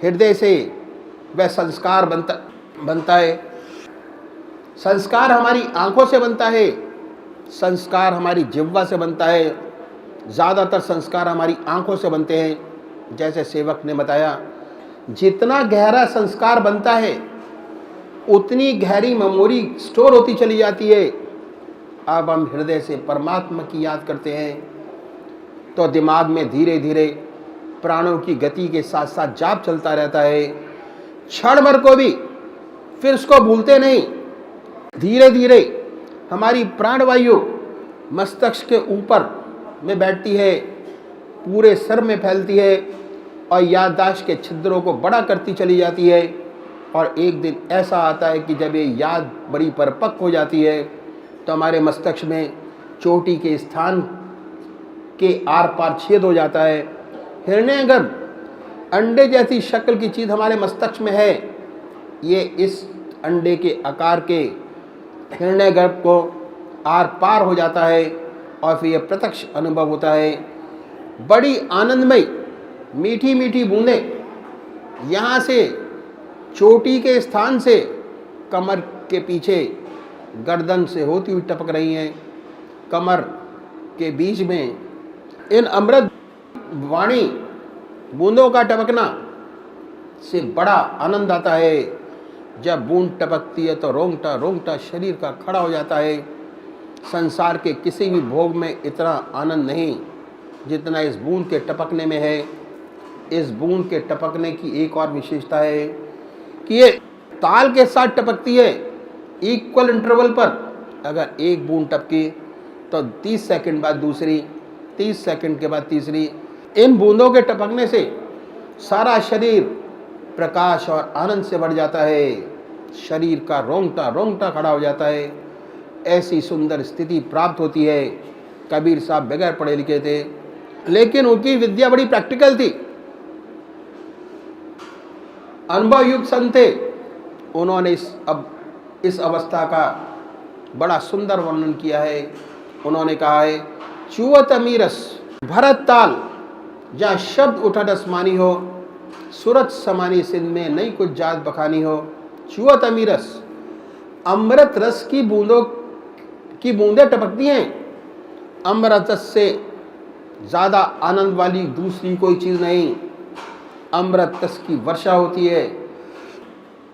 हृदय से वह संस्कार बनता है। संस्कार हमारी आंखों से बनता है, संस्कार हमारी जिह्वा से बनता है। ज़्यादातर संस्कार हमारी आंखों से बनते हैं। जैसे सेवक ने बताया, जितना गहरा संस्कार बनता है उतनी गहरी मेमोरी स्टोर होती चली जाती है। अब हम हृदय से परमात्मा की याद करते हैं तो दिमाग में धीरे धीरे प्राणों की गति के साथ साथ जाप चलता रहता है। क्षण भर को भी फिर उसको भूलते नहीं। धीरे धीरे हमारी प्राणवायु मस्तिष्क के ऊपर में बैठती है, पूरे सर में फैलती है और याददाश्त के छिद्रों को बड़ा करती चली जाती है। और एक दिन ऐसा आता है कि जब ये याद बड़ी परिपक्व हो जाती है तो हमारे मस्तिष्क में चोटी के स्थान के आर पार छेद हो जाता है। हिरण्यगर्भ अंडे जैसी शक्ल की चीज़ हमारे मस्तिष्क में है। ये इस अंडे के आकार के हिरण्यगर्भ को आर पार हो जाता है और फिर यह प्रत्यक्ष अनुभव होता है। बड़ी आनंदमय मीठी मीठी बूंदें यहाँ से चोटी के स्थान से कमर के पीछे गर्दन से होती हुई टपक रही हैं। कमर के बीच में इन अमृत वाणी बूंदों का टपकना से बड़ा आनंद आता है। जब बूंद टपकती है तो रोंगटा रोंगटा शरीर का खड़ा हो जाता है। संसार के किसी भी भोग में इतना आनंद नहीं जितना इस बूंद के टपकने में है। इस बूंद के टपकने की एक और विशेषता है कि ये ताल के साथ टपकती है। इक्वल इंटरवल पर अगर एक बूंद टपकी तो 30 सेकंड बाद दूसरी, 30 सेकंड के बाद तीसरी। इन बूंदों के टपकने से सारा शरीर प्रकाश और आनंद से भर जाता है। शरीर का रोंगटा रोंगटा खड़ा हो जाता है। ऐसी सुंदर स्थिति प्राप्त होती है। कबीर साहब बगैर पढ़े लिखे थे, लेकिन उनकी विद्या बड़ी प्रैक्टिकल थी। अनुभव युक्त संत थे। उन्होंने इस अवस्था का बड़ा सुंदर वर्णन किया है। उन्होंने कहा है, चुवत अमीरस भरत ताल, जहाँ शब्द उठत आसमानी हो, सूरत समानी सिंध में नहीं कुछ जात बखानी हो। चुवत अमीरस, अमृत रस की बूंदें टपकती हैं। अमृत रस से ज़्यादा आनंद वाली दूसरी कोई चीज़ नहीं। अमृत रस की वर्षा होती है।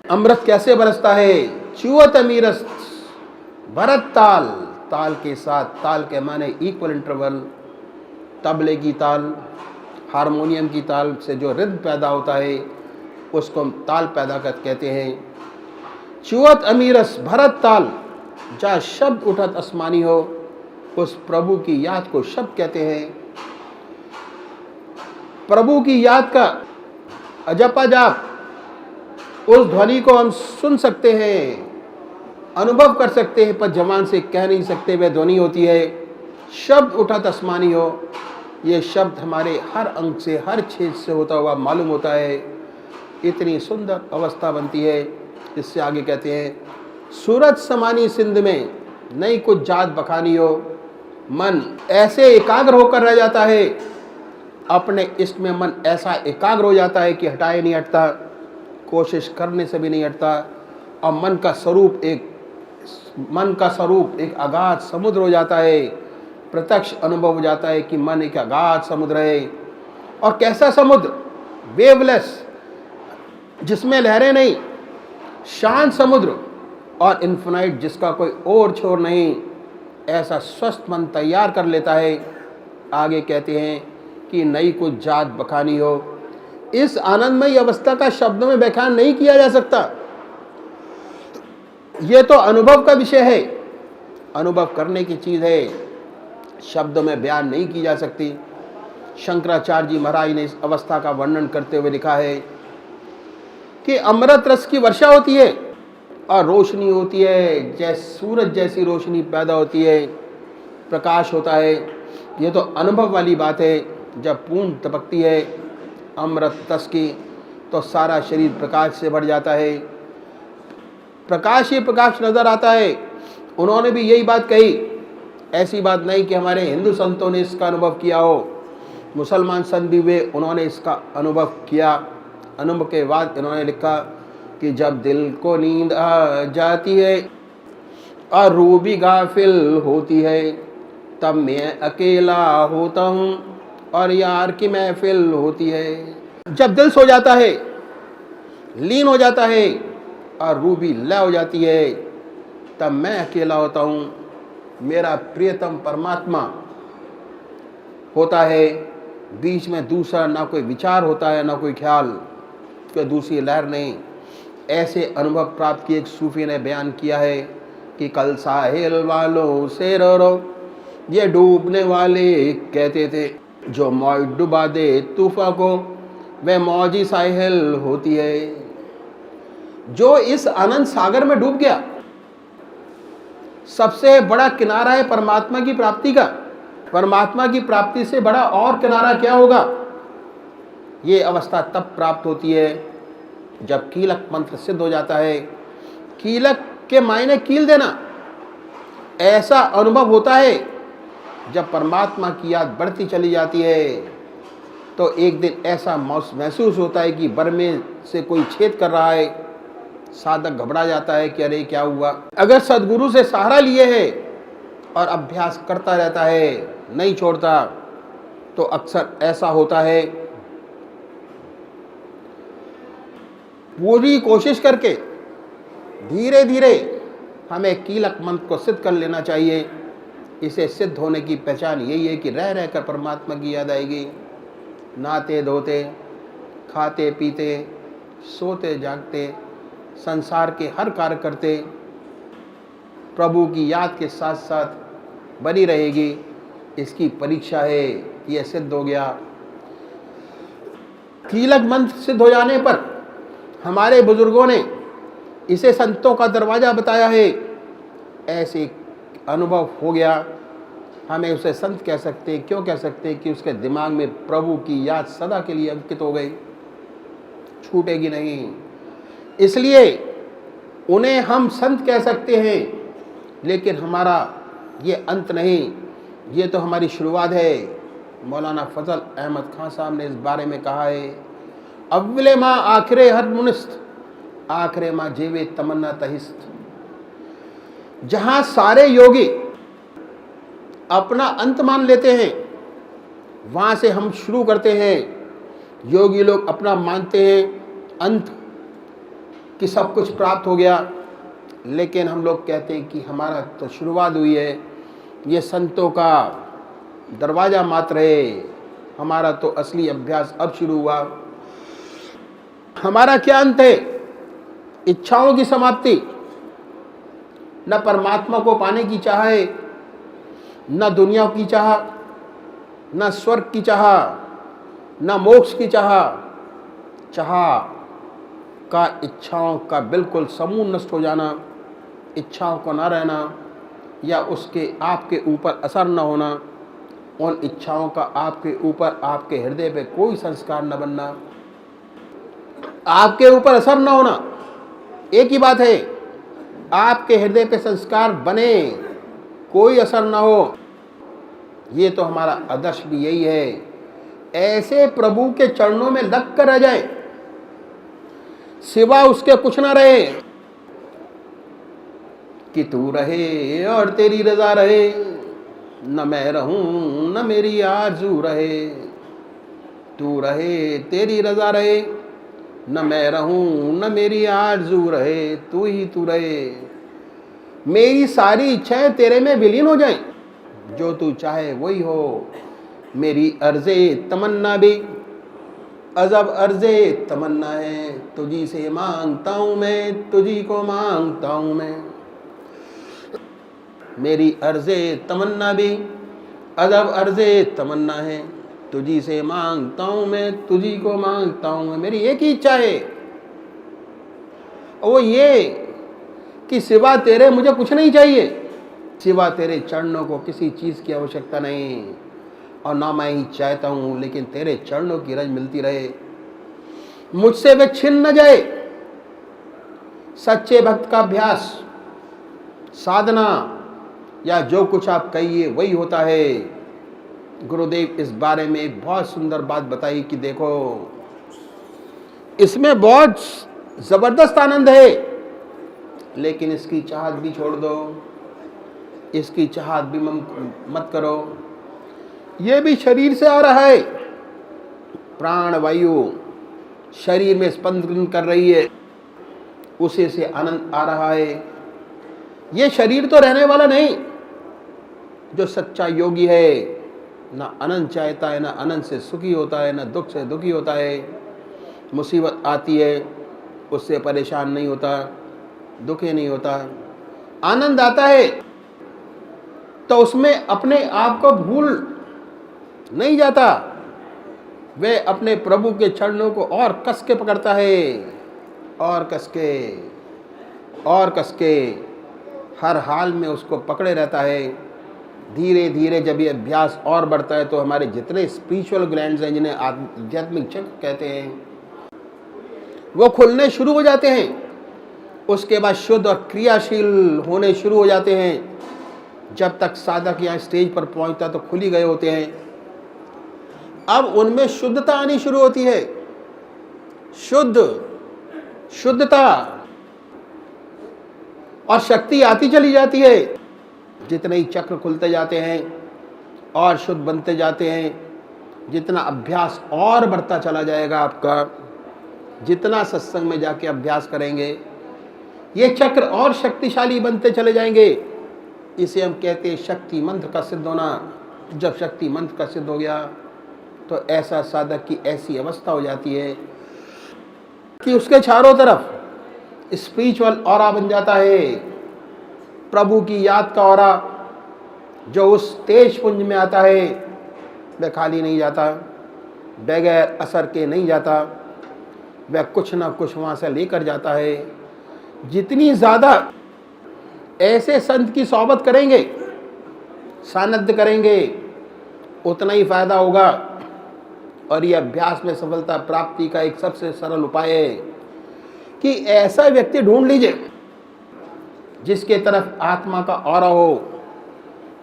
अमृत कैसे बरसता है? चुवत अमीरस भरत ताल, ताल के साथ, ताल के माने इक्वल इंटरवल, तबले की ताल, हारमोनियम की ताल से जो रिद्म पैदा होता है उसको हम ताल पैदा कर कहते हैं। चुवत अमीरस भरत ताल, जहाँ शब्द उठत आसमानी हो, उस प्रभु की याद को शब्द कहते हैं। प्रभु की याद का अजपाजाप, उस ध्वनि को हम सुन सकते हैं, अनुभव कर सकते हैं, पर जबान से कह नहीं सकते वह ध्वनि होती है। शब्द उठत आसमानी हो, ये शब्द हमारे हर अंग से, हर छेद से होता हुआ मालूम होता है। इतनी सुंदर अवस्था बनती है। इससे आगे कहते हैं, सूरत समानी सिंध में नहीं कुछ जात बखानी हो। मन ऐसे एकाग्र होकर रह जाता है, अपने इष्ट में मन ऐसा एकाग्र हो जाता है कि हटाए नहीं हटता, कोशिश करने से भी नहीं हटता। और मन का स्वरूप एक अगाध समुद्र हो जाता है। प्रत्यक्ष अनुभव हो जाता है कि मन एक अगाध समुद्र है। और कैसा समुद्र? वेवलेस, जिसमें लहरें नहीं, शांत समुद्र, और इन्फिनाइट, जिसका कोई और छोर नहीं। ऐसा स्वस्थ मन तैयार कर लेता है। आगे कहते हैं कि नई कुछ जात बखानी हो। इस आनंदमयी अवस्था का शब्दों में व्याख्यान नहीं किया जा सकता। ये तो अनुभव का विषय है, अनुभव करने की चीज़ है, शब्दों में बयान नहीं की जा सकती। शंकराचार्य जी महाराज ने इस अवस्था का वर्णन करते हुए लिखा है कि अमृत रस की वर्षा होती है और रोशनी होती है, जैसे सूरज जैसी रोशनी पैदा होती है, प्रकाश होता है। ये तो अनुभव वाली बात है। जब बूंद टपकती है अमृत रस की तो सारा शरीर प्रकाश से भर जाता है। प्रकाश ही प्रकाश नजर आता है। उन्होंने भी यही बात कही। ऐसी बात नहीं कि हमारे हिंदू संतों ने इसका अनुभव किया हो, मुसलमान संत भी हुए, उन्होंने इसका अनुभव किया। अनुभव के बाद इन्होंने लिखा कि जब दिल को नींद आ जाती है और रूह भी गाफिल होती है, तब मैं अकेला होता हूँ और यार की महफिल होती है। जब दिल सो जाता है, लीन हो जाता है और रूह भी लय हो जाती है, तब मैं अकेला होता हूँ, मेरा प्रियतम परमात्मा होता है। बीच में दूसरा ना कोई विचार होता है, ना कोई ख्याल, कोई दूसरी लहर नहीं। ऐसे अनुभव प्राप्त किए एक सूफी ने बयान किया है कि कल साहिल वालों से रो ये डूबने वाले कहते थे, जो मौज डुबा दे तूफा को वह मौजी साहिल होती है। जो इस आनंद सागर में डूब गया, सबसे बड़ा किनारा है परमात्मा की प्राप्ति का। परमात्मा की प्राप्ति से बड़ा और किनारा क्या होगा? ये अवस्था तब प्राप्त होती है जब कीलक मंत्र सिद्ध हो जाता है। कीलक के मायने कील देना। ऐसा अनुभव होता है जब परमात्मा की याद बढ़ती चली जाती है तो एक दिन ऐसा महसूस होता है कि बरमे से कोई छेद कर रहा है। साधक घबरा जाता है कि अरे क्या हुआ। अगर सदगुरु से सहारा लिए है और अभ्यास करता रहता है, नहीं छोड़ता, तो अक्सर ऐसा होता है पूरी कोशिश करके धीरे धीरे हमें कीलक मंत्र को सिद्ध कर लेना चाहिए। इसे सिद्ध होने की पहचान यही है कि रह रहकर परमात्मा की याद आएगी। नहाते धोते, खाते पीते, सोते जागते, संसार के हर कार्य करते प्रभु की याद के साथ साथ बनी रहेगी। इसकी परीक्षा है, यह सिद्ध हो गया। कीलक मंत्र सिद्ध हो जाने पर हमारे बुजुर्गों ने इसे संतों का दरवाजा बताया है। ऐसे अनुभव हो गया, हमें उसे संत कह सकते हैं। क्यों कह सकते हैं? कि उसके दिमाग में प्रभु की याद सदा के लिए अंकित हो गई, छूटेगी नहीं। इसलिए उन्हें हम संत कह सकते हैं, लेकिन हमारा ये अंत नहीं, ये तो हमारी शुरुआत है। मौलाना फजल अहमद खान साहब ने इस बारे में कहा है, अव्वले माँ आखिरे हर मुनिस्त, आखिरे माँ जेवे तमन्ना तहिस्त। जहां सारे योगी अपना अंत मान लेते हैं, वहां से हम शुरू करते हैं। योगी लोग अपना मानते हैं अंत कि सब कुछ प्राप्त हो गया, लेकिन हम लोग कहते हैं कि हमारा तो शुरुआत हुई है, ये संतों का दरवाज़ा मात्र है, हमारा तो असली अभ्यास अब शुरू हुआ। हमारा क्या अंत है? इच्छाओं की समाप्ति। न परमात्मा को पाने की चाह है, न दुनिया की चाह, न स्वर्ग की चाह, न मोक्ष की चाह। चाह का इच्छाओं का बिल्कुल समूह नष्ट हो जाना, इच्छाओं को ना रहना, या उसके आपके ऊपर असर न होना, उन इच्छाओं का आपके ऊपर, आपके हृदय पे कोई संस्कार न बनना, आपके ऊपर असर न होना। एक ही बात है, आपके हृदय पे संस्कार बने, कोई असर ना हो। ये तो हमारा आदर्श भी यही है। ऐसे प्रभु के चरणों में लग कर रह जाए, सिवा उसके कुछ ना रहे, कि तू रहे और तेरी रजा रहे, न मैं रहूं न मेरी आरज़ू रहे। तू रहे तेरी रजा रहे, न मैं रहूं न मेरी आरज़ू रहे, तू ही तू रहे। मेरी सारी इच्छाएं तेरे में विलीन हो जाएं, जो तू चाहे वही हो। मेरी अर्ज़े तमन्ना भी अजब अर्ज़े तमन्ना है, तुझी से मांगता हूँ मैं, तुझी को मांगता हूँ मैं। मेरी अर्ज़े तमन्ना भी अजब अर्ज़े तमन्ना है, तुझी से मांगता हूँ मैं, तुझी को मांगता हूँ मैं। मेरी एक ही इच्छा है, वो ये कि सिवा तेरे मुझे कुछ नहीं चाहिए, सिवा तेरे चरणों को किसी चीज़ की आवश्यकता नहीं, और ना मैं ही चाहता हूँ, लेकिन तेरे चरणों की रज मिलती रहे, मुझसे वे छिन न जाए। सच्चे भक्त का अभ्यास, साधना, या जो कुछ आप कहिए वही होता है। गुरुदेव इस बारे में एक बहुत सुंदर बात बताई कि देखो, इसमें बहुत ज़बरदस्त आनंद है, लेकिन इसकी चाहत भी छोड़ दो, इसकी चाहत भी मत करो। ये भी शरीर से आ रहा है, प्राण वायु शरीर में स्पंदन कर रही है, उसी से आनंद आ रहा है। ये शरीर तो रहने वाला नहीं। जो सच्चा योगी है ना अनंत चाहता है, ना अनंत से सुखी होता है, ना दुख से दुखी होता है। मुसीबत आती है उससे परेशान नहीं होता, दुखी नहीं होता। आनंद आता है तो उसमें अपने आप को भूल नहीं जाता, वे अपने प्रभु के चरणों को और कस के पकड़ता है, और कस के और कस के हर हाल में उसको पकड़े रहता है। धीरे धीरे जब ये अभ्यास और बढ़ता है तो हमारे जितने स्पिरिचुअल ग्लैंड्स हैं, जिन्हें आध्यात्मिक चक्र कहते हैं, वो खुलने शुरू हो जाते हैं। उसके बाद शुद्ध और क्रियाशील होने शुरू हो जाते हैं। जब तक साधक यहाँ स्टेज पर पहुँचता तो खुल ही गए होते हैं। अब उनमें शुद्धता आनी शुरू होती है, शुद्धता, और शक्ति आती चली जाती है। जितने ही चक्र खुलते जाते हैं और शुद्ध बनते जाते हैं, जितना अभ्यास और बढ़ता चला जाएगा आपका, जितना सत्संग में जाके अभ्यास करेंगे, ये चक्र और शक्तिशाली बनते चले जाएंगे। इसे हम कहते हैं शक्ति मंत्र का सिद्ध होना। जब शक्ति मंत्र का सिद्ध हो गया तो ऐसा साधक की ऐसी अवस्था हो जाती है कि उसके चारों तरफ स्पिरिचुअल ऑरा बन जाता है। प्रभु की याद का ऑरा जो उस तेज पुंज में आता है, वह खाली नहीं जाता, बगैर असर के नहीं जाता, वह कुछ ना कुछ वहाँ से लेकर जाता है। जितनी ज़्यादा ऐसे संत की सोहबत करेंगे, सानिध्य करेंगे, उतना ही फायदा होगा। और ये अभ्यास में सफलता प्राप्ति का एक सबसे सरल उपाय है कि ऐसा व्यक्ति ढूंढ लीजिए जिसके तरफ आत्मा का ऑरा हो,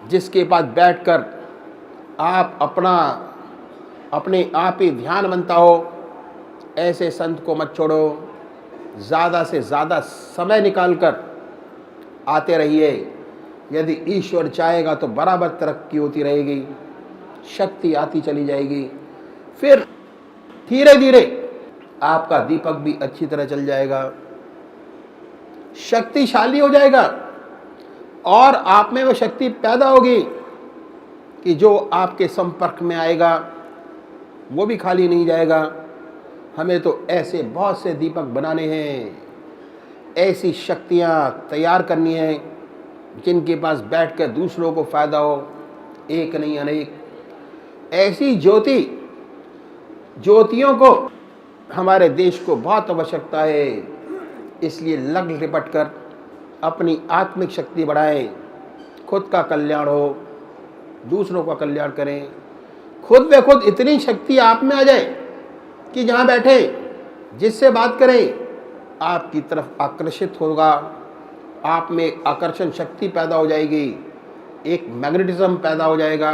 जिसके पास बैठकर आप अपने आप ही ध्यान बनता हो। ऐसे संत को मत छोड़ो, ज़्यादा से ज़्यादा समय निकालकर आते रहिए। यदि ईश्वर चाहेगा तो बराबर तरक्की होती रहेगी, शक्ति आती चली जाएगी। फिर धीरे धीरे आपका दीपक भी अच्छी तरह चल जाएगा, शक्तिशाली हो जाएगा, और आप में वह शक्ति पैदा होगी कि जो आपके संपर्क में आएगा वो भी खाली नहीं जाएगा। हमें तो ऐसे बहुत से दीपक बनाने हैं, ऐसी शक्तियाँ तैयार करनी है जिनके पास बैठकर दूसरों को फायदा हो, एक नहीं अनेक। ऐसी ज्योतियों को हमारे देश को बहुत आवश्यकता है। इसलिए लग लिपट कर अपनी आत्मिक शक्ति बढ़ाएं, खुद का कल्याण हो, दूसरों का कल्याण करें। खुद ब खुद इतनी शक्ति आप में आ जाए कि जहाँ बैठे जिससे बात करें आपकी तरफ आकर्षित होगा, आप में एक आकर्षण शक्ति पैदा हो जाएगी, एक मैग्नेटिज्म पैदा हो जाएगा।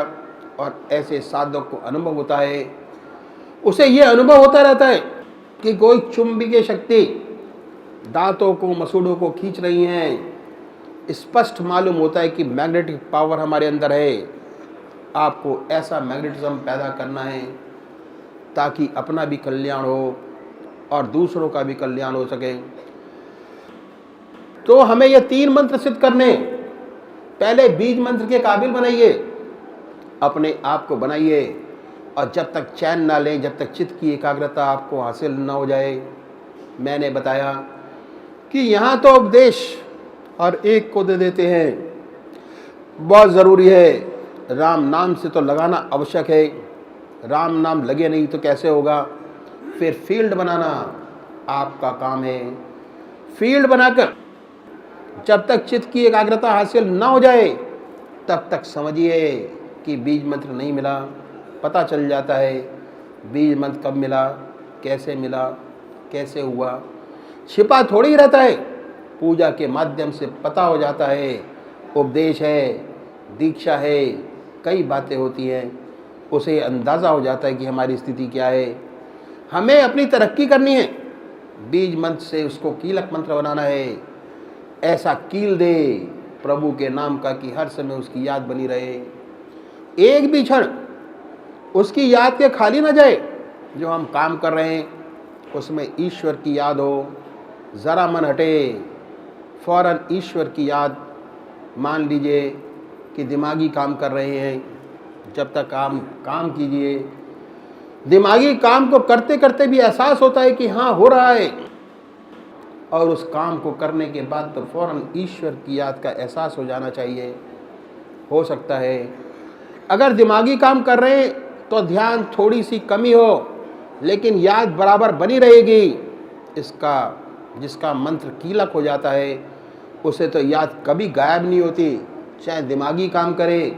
और ऐसे साधक को अनुभव होता है, उसे ये अनुभव होता रहता है कि कोई चुंबकीय शक्ति दांतों को, मसूड़ों को खींच रही हैं। स्पष्ट मालूम होता है कि मैग्नेटिक पावर हमारे अंदर है। आपको ऐसा मैग्नेटिज्म पैदा करना है ताकि अपना भी कल्याण हो और दूसरों का भी कल्याण हो सके। तो हमें ये 3 मंत्र सिद्ध करने, पहले बीज मंत्र के काबिल बनाइए, अपने आप को बनाइए। और जब तक चैन ना लें, जब तक चित्त की एकाग्रता आपको हासिल ना हो जाए, मैंने बताया कि यहाँ तो उपदेश और एक को दे देते हैं, बहुत ज़रूरी है। राम नाम से तो लगाना आवश्यक है, राम नाम लगे नहीं तो कैसे होगा। फिर फील्ड बनाना आपका काम है। फील्ड बनाकर जब तक चित्त की एकाग्रता हासिल ना हो जाए तब तक समझिए कि बीज मंत्र नहीं मिला। पता चल जाता है बीज मंत्र कब मिला, कैसे हुआ, छिपा थोड़ी रहता है। पूजा के माध्यम से पता हो जाता है, उपदेश है, दीक्षा है, कई बातें होती हैं, उसे अंदाज़ा हो जाता है कि हमारी स्थिति क्या है। हमें अपनी तरक्की करनी है, बीज मंत्र से उसको कीलक मंत्र बनाना है। ऐसा कील दे प्रभु के नाम का कि हर समय उसकी याद बनी रहे, एक भी क्षण उसकी याद के खाली ना जाए। जो हम काम कर रहे हैं उसमें ईश्वर की याद हो, ज़रा मन हटे फौरन ईश्वर की याद। मान लीजिए कि दिमागी काम कर रहे हैं, जब तक काम कीजिए। दिमागी काम को करते करते भी एहसास होता है कि हाँ हो रहा है, और उस काम को करने के बाद तो फौरन ईश्वर की याद का एहसास हो जाना चाहिए। हो सकता है अगर दिमागी काम कर रहे हैं तो ध्यान थोड़ी सी कमी हो, लेकिन याद बराबर बनी रहेगी। जिसका मंत्र कीलक हो जाता है उसे तो याद कभी गायब नहीं होती, चाहे दिमागी काम करे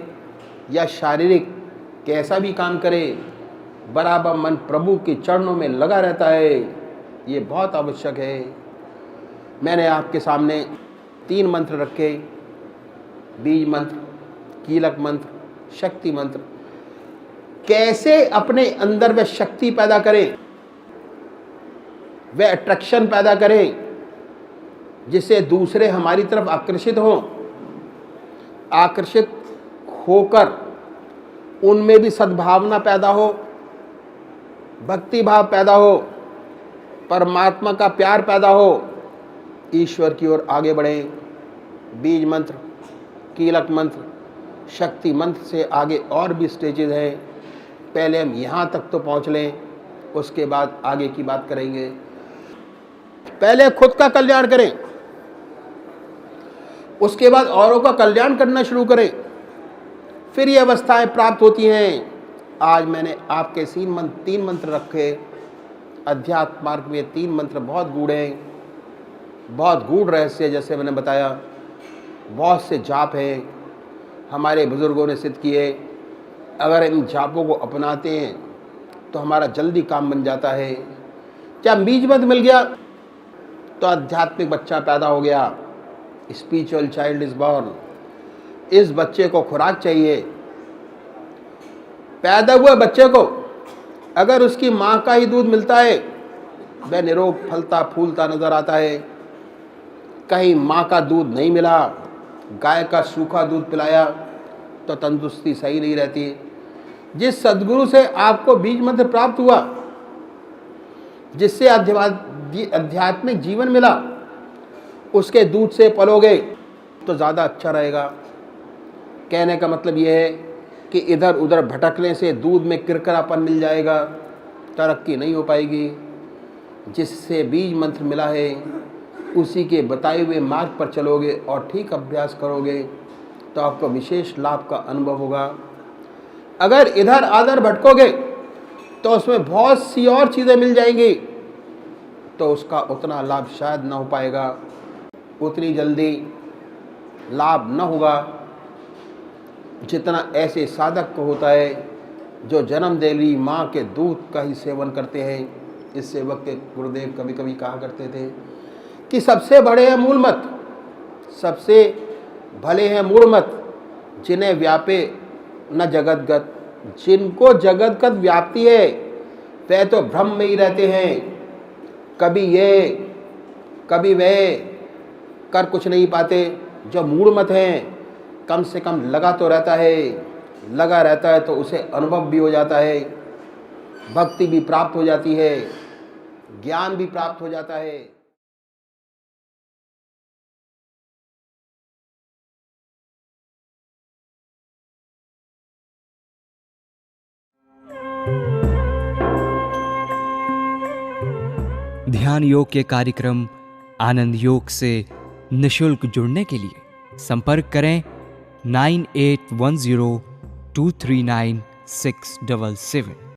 या शारीरिक कैसा भी काम करे, बराबर मन प्रभु के चरणों में लगा रहता है। ये बहुत आवश्यक है। मैंने आपके सामने 3 मंत्र रखे, बीज मंत्र, कीलक मंत्र, शक्ति मंत्र। कैसे अपने अंदर वह शक्ति पैदा करें, वह अट्रैक्शन पैदा करें जिससे दूसरे हमारी तरफ आकर्षित हों, आकर्षित होकर उनमें भी सद्भावना पैदा हो, भक्ति भाव पैदा हो, परमात्मा का प्यार पैदा हो, ईश्वर की ओर आगे बढ़ें। बीज मंत्र, कीलक मंत्र, शक्ति मंत्र से आगे और भी स्टेजेस हैं। पहले हम यहाँ तक तो पहुँच लें, उसके बाद आगे की बात करेंगे। पहले खुद का कल्याण करें, उसके बाद औरों का कल्याण करना शुरू करें, फिर ये अवस्थाएं प्राप्त होती हैं। आज मैंने आपके 3 मंत्र रखे। अध्यात्म मार्ग में 3 मंत्र बहुत गूढ़ हैं, बहुत गूढ़ रहस्य, जैसे मैंने बताया। बहुत से जाप हैं, हमारे बुजुर्गों ने सिद्ध किए। अगर इन जापों को अपनाते हैं तो हमारा जल्दी काम बन जाता है। जब बीज मंत्र मिल गया तो आध्यात्मिक बच्चा पैदा हो गया, स्पिरिचुअल चाइल्ड इज बॉर्न। इस बच्चे को खुराक चाहिए। पैदा हुए बच्चे को अगर उसकी माँ का ही दूध मिलता है, वह निरोग फलता फूलता नजर आता है। कहीं माँ का दूध नहीं मिला, गाय का सूखा दूध पिलाया तो तंदुरुस्ती सही नहीं रहती। जिस सद्गुरु से आपको बीज मंत्र प्राप्त हुआ, जिससे आध्यात्मिक जीवन मिला, उसके दूध से पलोगे तो ज़्यादा अच्छा रहेगा। कहने का मतलब यह है कि इधर उधर भटकने से दूध में किरकिरापन मिल जाएगा, तरक्की नहीं हो पाएगी। जिससे बीज मंत्र मिला है उसी के बताए हुए मार्ग पर चलोगे और ठीक अभ्यास करोगे तो आपको विशेष लाभ का अनुभव होगा। अगर इधर आधर भटकोगे तो उसमें बहुत सी और चीज़ें मिल जाएंगी, तो उसका उतना लाभ शायद ना हो पाएगा, उतनी जल्दी लाभ न होगा जितना ऐसे साधक को होता है जो जन्म देली माँ के दूध का ही सेवन करते हैं। इस सेवक के गुरुदेव कभी कभी कहा करते थे कि सबसे बड़े हैं मूलमत, सबसे भले हैं मूढ़मत, जिन्हें व्यापे न जगतगत। जिनको जगतगत व्याप्ति है वह तो भ्रम में ही रहते हैं, कभी ये कभी वह कर कुछ नहीं पाते। जो मूढ़मत हैं कम से कम लगा तो रहता है, लगा रहता है तो उसे अनुभव भी हो जाता है, भक्ति भी प्राप्त हो जाती है, ज्ञान भी प्राप्त हो जाता है। ध्यान योग के कार्यक्रम आनंद योग से निशुल्क जुड़ने के लिए संपर्क करें 9810239677।